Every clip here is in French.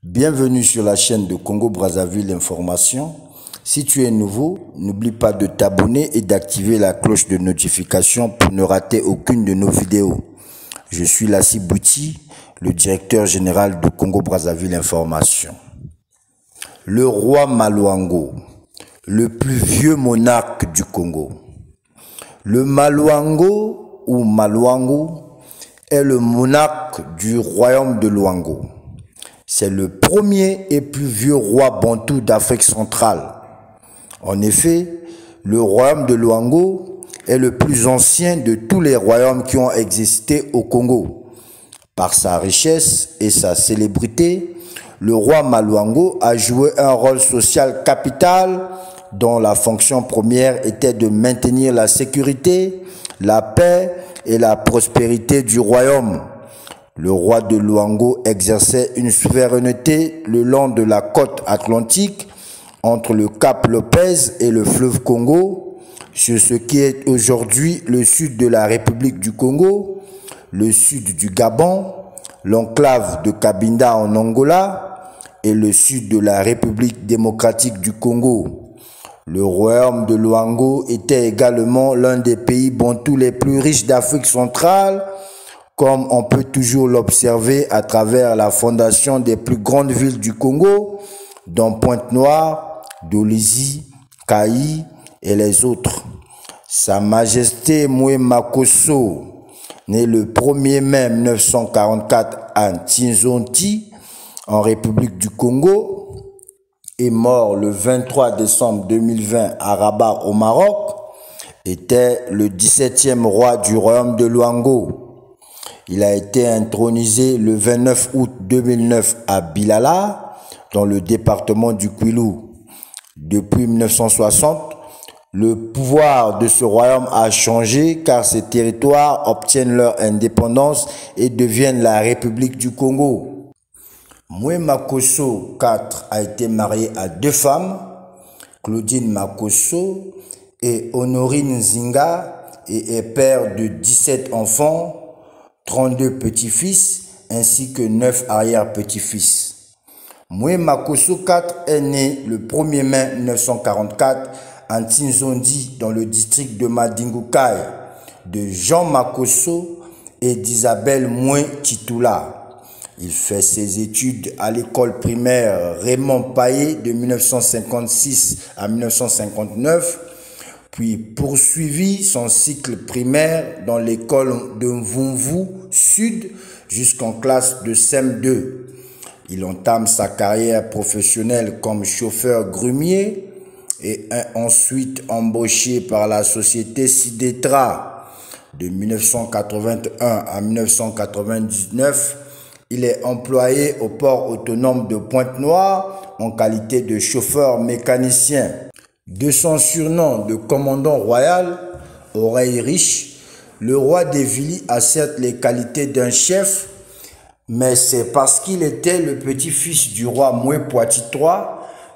Bienvenue sur la chaîne de Congo-Brazzaville Information. Si tu es nouveau, n'oublie pas de t'abonner et d'activer la cloche de notification pour ne rater aucune de nos vidéos. Je suis Lassi Bouti, le directeur général de Congo-Brazzaville Information. Le roi Maluango, le plus vieux monarque du Congo. Le Maluango ou Maluango est le monarque du royaume de Luango. C'est le premier et plus vieux roi bantou d'Afrique centrale. En effet, le royaume de Luango est le plus ancien de tous les royaumes qui ont existé au Congo. Par sa richesse et sa célébrité, le roi Maluango a joué un rôle social capital dont la fonction première était de maintenir la sécurité, la paix et la prospérité du royaume. Le roi de Luango exerçait une souveraineté le long de la côte atlantique entre le Cap Lopez et le fleuve Congo, sur ce qui est aujourd'hui le sud de la République du Congo, le sud du Gabon, l'enclave de Cabinda en Angola et le sud de la République démocratique du Congo. Le royaume de Luango était également l'un des pays bantous les plus riches d'Afrique centrale, comme on peut toujours l'observer à travers la fondation des plus grandes villes du Congo, dont Pointe-Noire, Dolisie, Kayi et les autres. Sa Majesté Moué Makosso, né le 1er mai 1944 à Ntinzonti, en République du Congo, est mort le 23 décembre 2020 à Rabat au Maroc, était le 17e roi du royaume de Luango. Il a été intronisé le 29 août 2009 à Bilala, dans le département du Kwilu. Depuis 1960, le pouvoir de ce royaume a changé car ces territoires obtiennent leur indépendance et deviennent la République du Congo. Moué Makosso IV a été marié à deux femmes, Claudine Makosso et Honorine Zinga, et est père de 17 enfants, 32 petits-fils ainsi que 9 arrière-petits-fils. Moué Makosso IV est né le 1er mai 1944 à Ntinzondi dans le district de Madingoukaï de Jean Makosso et d'Isabelle Moué Titoula. Il fait ses études à l'école primaire Raymond Paillé de 1956 à 1959, puis poursuivit son cycle primaire dans l'école de Mvumvu Sud jusqu'en classe de CM2. Il entame sa carrière professionnelle comme chauffeur grumier et est ensuite embauché par la société Sidetra. De 1981 à 1999, il est employé au port autonome de Pointe-Noire en qualité de chauffeur mécanicien. De son surnom de commandant royal, Oreille Riche, le roi d'Evili a certes les qualités d'un chef, mais c'est parce qu'il était le petit-fils du roi Moué Poiti III,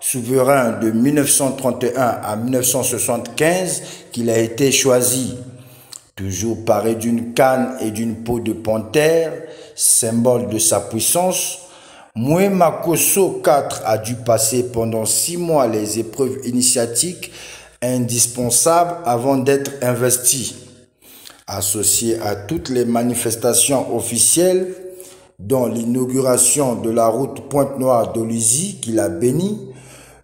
souverain de 1931 à 1975, qu'il a été choisi. Toujours paré d'une canne et d'une peau de panthère, symbole de sa puissance, Moué Makosso IV a dû passer pendant 6 mois les épreuves initiatiques indispensables avant d'être investi. Associé à toutes les manifestations officielles, dont l'inauguration de la route Pointe-Noire-Dolisie qu'il a bénie,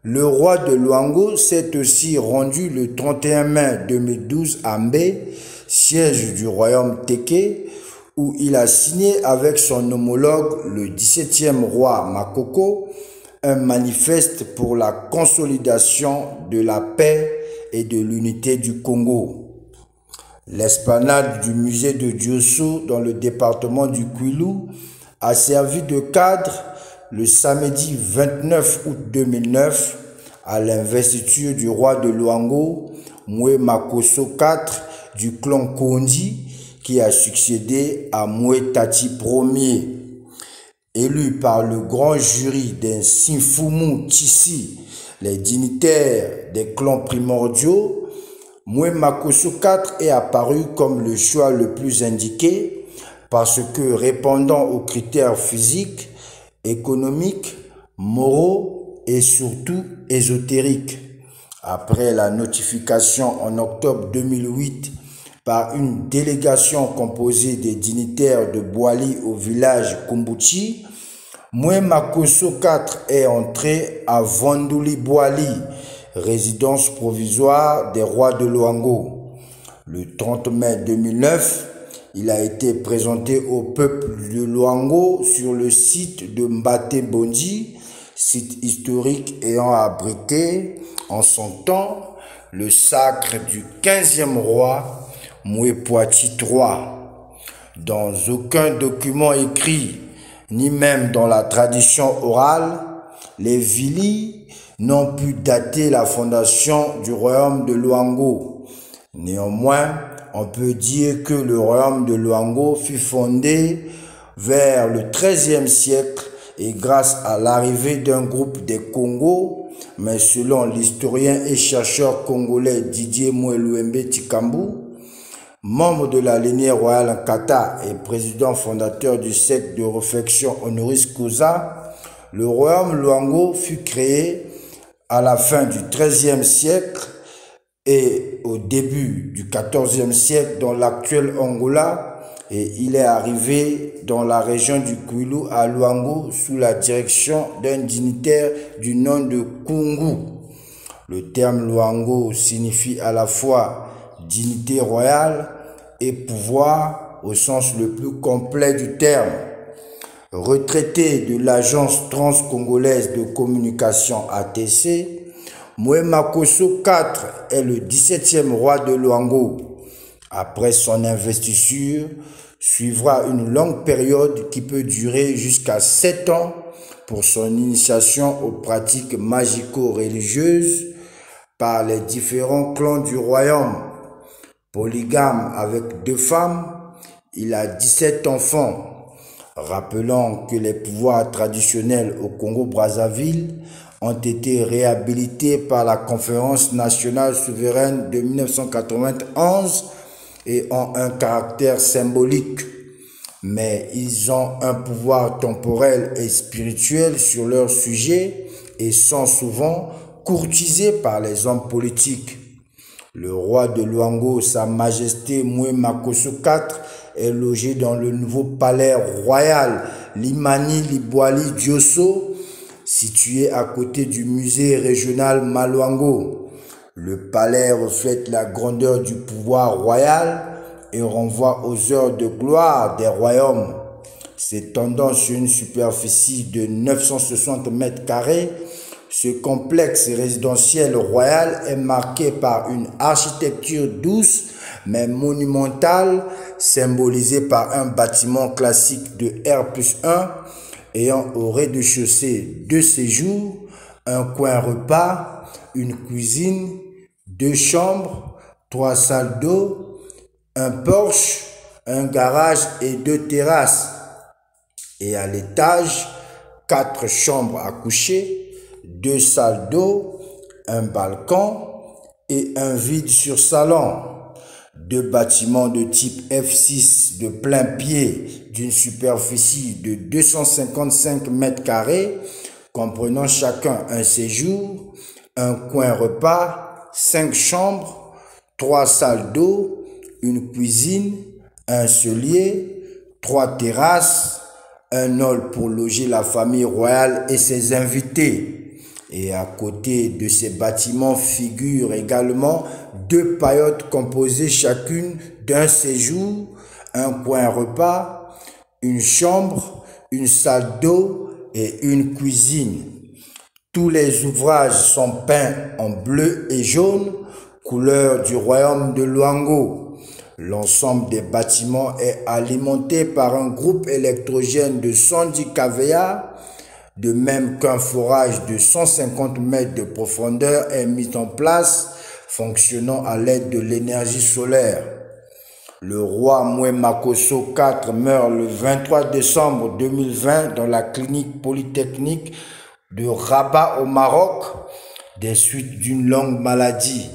le roi de Luango s'est aussi rendu le 31 mai 2012 à Mbé, siège du royaume Téké, où il a signé avec son homologue, le 17e roi Makoko, un manifeste pour la consolidation de la paix et de l'unité du Congo. L'esplanade du musée de Diosso dans le département du Kwilu a servi de cadre le samedi 29 août 2009 à l'investiture du roi de Luango, Moué Makosso IV, du clan Kondi, qui a succédé à Moué Tati Ier. Élu par le grand jury des Sinfumu Tissi, les dignitaires des clans primordiaux, Moué Makosso IV est apparu comme le choix le plus indiqué parce que répondant aux critères physiques, économiques, moraux et surtout ésotériques. Après la notification en octobre 2008 par une délégation composée des dignitaires de Boali au village Kumbuchi, Moué Makosso IV est entré à Vandouli Boali, résidence provisoire des rois de Luango. Le 30 mai 2009, il a été présenté au peuple de Luango sur le site de Mbate Bondi, site historique ayant abrité en son temps le sacre du 15e roi Moué Poiti III. Dans aucun document écrit, ni même dans la tradition orale, les Vili n'ont pu dater la fondation du royaume de Luango. Néanmoins, on peut dire que le royaume de Luango fut fondé vers le XIIIe siècle et grâce à l'arrivée d'un groupe des Congos, mais selon l'historien et chercheur congolais Didier Mouelouembe Tikambu, membre de la lignée royale Nkata et président fondateur du cercle de réflexion Honoris Causa, le royaume Luango fut créé à la fin du XIIIe siècle et au début du XIVe siècle dans l'actuel Angola, et il est arrivé dans la région du Kwilu à Luango sous la direction d'un dignitaire du nom de Kungu. Le terme Luango signifie à la fois dignité royale et pouvoir au sens le plus complet du terme. Retraité de l'agence transcongolaise de communication ATC, Moué Makosso IV est le 17e roi de Luango. Après son investiture, suivra une longue période qui peut durer jusqu'à 7 ans pour son initiation aux pratiques magico-religieuses par les différents clans du royaume. Polygame avec 2 femmes, il a 17 enfants. Rappelant que les pouvoirs traditionnels au Congo-Brazzaville ont été réhabilités par la Conférence nationale souveraine de 1991 et ont un caractère symbolique. Mais ils ont un pouvoir temporel et spirituel sur leur sujet et sont souvent courtisés par les hommes politiques. Le roi de Luango, Sa Majesté Moué Makosso IV, est logé dans le nouveau palais royal Limani Liboali Diosso, situé à côté du musée régional Maluango. Le palais reflète la grandeur du pouvoir royal et renvoie aux heures de gloire des royaumes. S'étendant sur une superficie de 960 mètres carrés, ce complexe résidentiel royal est marqué par une architecture douce mais monumentale, symbolisée par un bâtiment classique de R+1 ayant au rez-de-chaussée 2 séjours, un coin repas, une cuisine, 2 chambres, 3 salles d'eau, un porche, un garage et 2 terrasses. Et à l'étage, 4 chambres à coucher, 2 salles d'eau, un balcon et un vide sur salon. 2 bâtiments de type F6 de plein pied d'une superficie de 255 mètres carrés, comprenant chacun un séjour, un coin repas, 5 chambres, 3 salles d'eau, une cuisine, un cellier, 3 terrasses, un hall pour loger la famille royale et ses invités. Et à côté de ces bâtiments figurent également 2 paillotes composées chacune d'un séjour, un coin repas, une chambre, une salle d'eau et une cuisine. Tous les ouvrages sont peints en bleu et jaune, couleur du royaume de Luango. L'ensemble des bâtiments est alimenté par un groupe électrogène de 110 kVA, de même qu'un forage de 150 mètres de profondeur est mis en place, fonctionnant à l'aide de l'énergie solaire. Le roi Moué Makosso IV meurt le 23 décembre 2020 dans la clinique polytechnique de Rabat au Maroc, des suites d'une longue maladie.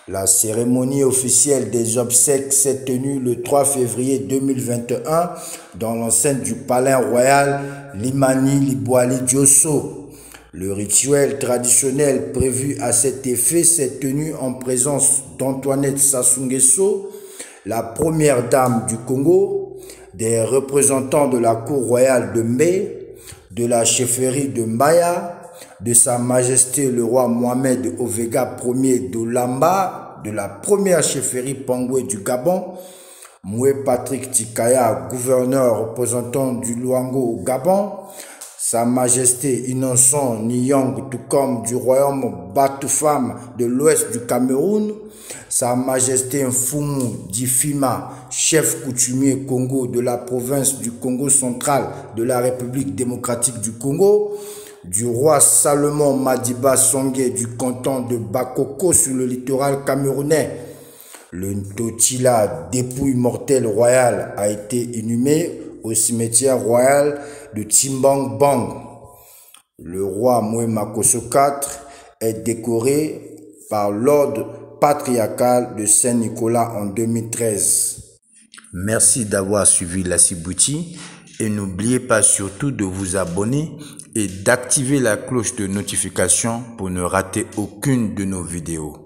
La cérémonie officielle des obsèques s'est tenue le 3 février 2021 dans l'enceinte du palais royal Limani Liboali Diosso. Le rituel traditionnel prévu à cet effet s'est tenu en présence d'Antoinette Sassou Nguesso, la première dame du Congo, des représentants de la cour royale de Mbé, de la chefferie de Mbaya, de Sa Majesté le roi Mohamed Ovega Ier d'Olamba, de la première chefferie Pangoué du Gabon, Moué Patrick Tikaya, gouverneur représentant du Luango au Gabon, Sa Majesté Innocent Nyong, tout comme du royaume Batoufam de l'ouest du Cameroun, Sa Majesté Mfumu Difima, chef coutumier Congo de la province du Congo central de la République démocratique du Congo, du roi Salomon Madiba Songhé du canton de Bakoko sur le littoral camerounais. Le Ntotila, dépouille mortelle royale, a été inhumé au cimetière royal de Timbang Bang. Le roi Moué Makosso IV est décoré par l'ordre patriarcal de Saint-Nicolas en 2013. Merci d'avoir suivi Lassibouti et n'oubliez pas surtout de vous abonner et d'activer la cloche de notification pour ne rater aucune de nos vidéos.